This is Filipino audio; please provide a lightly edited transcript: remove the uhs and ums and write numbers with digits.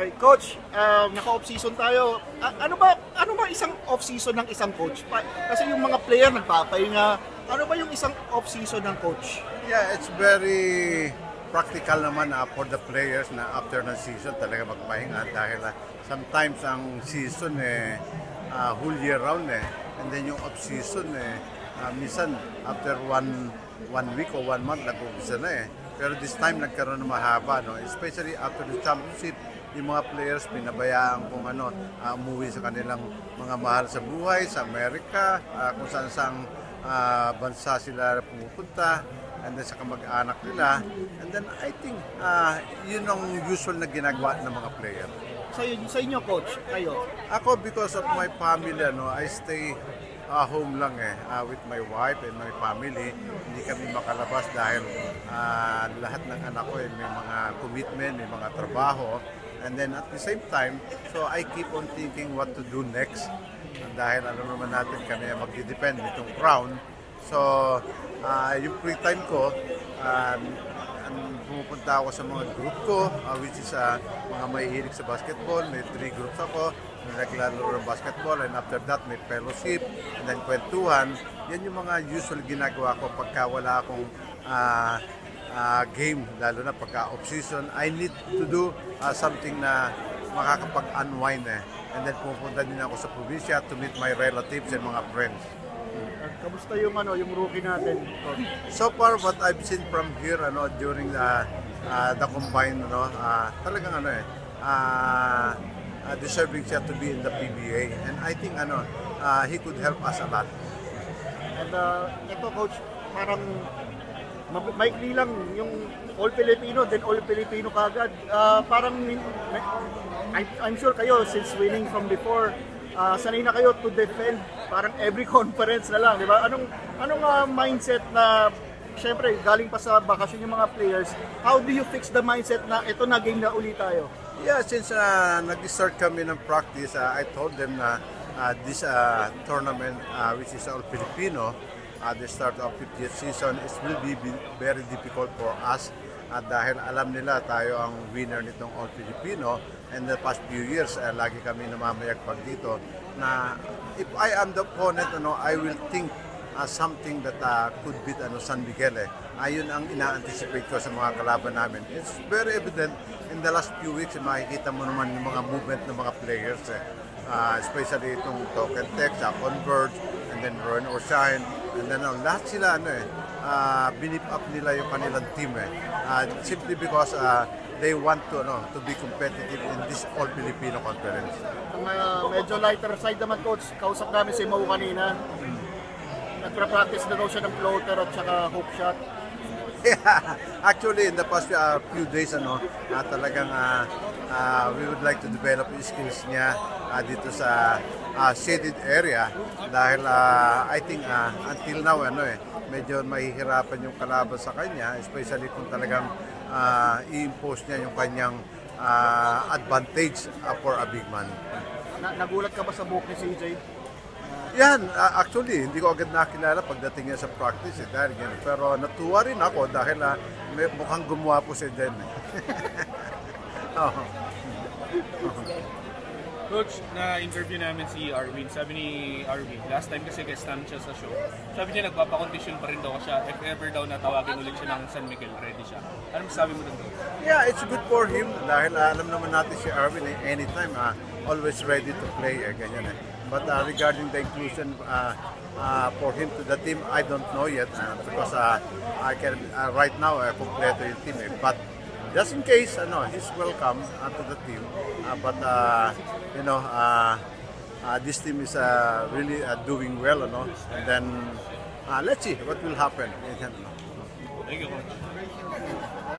Okay, coach, naka-off-season tayo. Ano ba isang off-season ng isang coach? Kasi yung mga player nagpapahinga. Ano ba yung isang off-season ng coach? Yeah, it's very practical naman for the players na after ng season talaga magpahinga dahil sometimes ang season whole year round and then yung off-season minsan after one week o 1 month nag-umpisa na Pero this time nagkaroon ng mahaba, no? Especially after the championship, yung mga players pinabayaan kung umuwi sa kanilang mga mahal sa buhay, sa Amerika, kung saan bansa sila pumupunta, and then sa kamag-anak nila. And then I think yun ang usual na ginagawa ng mga player. Sa inyo, coach, kayo? Ako, because of my family, I stay home lang with my wife and my family. Hindi kami makalabas dahil lahat ng anak ko may mga commitment, may mga trabaho. And then at the same time, so I keep on thinking what to do next. Dahil alam naman natin kami magdidepend nitong crown. So yung free time ko, pumupunta ako sa mga group ko, which is mga mahihilig sa basketball. May 3 groups ako na naglalaro ng basketball, and after that may fellowship, and then kwentuhan. Yan yung mga usual ginagawa ko pagka wala akong game, lalo na pagka off-season. I need to do something na makakapag-unwind and then pupunta din ako sa probinsya to meet my relatives and mga friends. Kamusta yung rookie natin? So far, what I've seen from here during the combine, talagang deserving siya to be in the PBA, and I think he could help us a lot. And ito, coach, parang maikli lang yung All Filipino, then All Filipino kagad. Parang I'm sure kayo, since winning from before, sanay na kayo to defend parang every conference na lang, di ba? Anong mindset na, syempre, galing pa sa bakasyon yung mga players, how do you fix the mindset na ito na game na ulit tayo? Yeah, since nag-start kami ng practice, I told them na this tournament, which is All Filipino, the start of 50th season, it will be very difficult for us dahil alam nila tayo ang winner nitong All Filipino, and the past few years lagi kami namamayagpag dito na if I am the opponent, I will think something that could beat San Miguel. Ayun ang ina-anticipate ko sa mga kalaban namin. It's very evident in the last few weeks, makikita mo naman yung mga movement ng mga players, especially itong Token Tech, Converge, and then Rowan or Shine, and then lahat sila binip up nila yung kanilang team simply because they want to be competitive in this All Filipino Conference. Medyo lighter side naman, coach, kausap namin si Mau kanina. Nagpa-practice na daw siya ng floater at saka hook shot. Yeah, actually in the past few days talagang we would like to develop yung skills niya dito sa shaded area dahil I think until now medyo mahihirapan yung kalaban sa kanya, especially kung talagang i-impose niya yung kanyang advantage for a big man. Nagulat ka ba sa buhok ni CJ? Yan, actually, hindi ko agad nakilala pagdating niya sa practice dahil ganyan. Pero natuwa rin ako dahil mukhang gumawa po siya dyan. Coach, na-interview namin si Arwin. Sabi ni Arwin, last time kasi guest namin siya sa show. Sabi niya nagpapakondisyon pa rin daw siya. If ever daw natawagin ulit siya ng San Miguel, ready siya. Ano masabi mo dun? Yeah, it's good for him dahil alam naman natin si Arwin anytime always ready to play ganyan But regarding the inclusion for him to the team, I don't know yet because I can right now kompleto yung team But just in case, he's welcome to the team. But this team is really doing well, and then let's see what will happen. Thank you, Coach.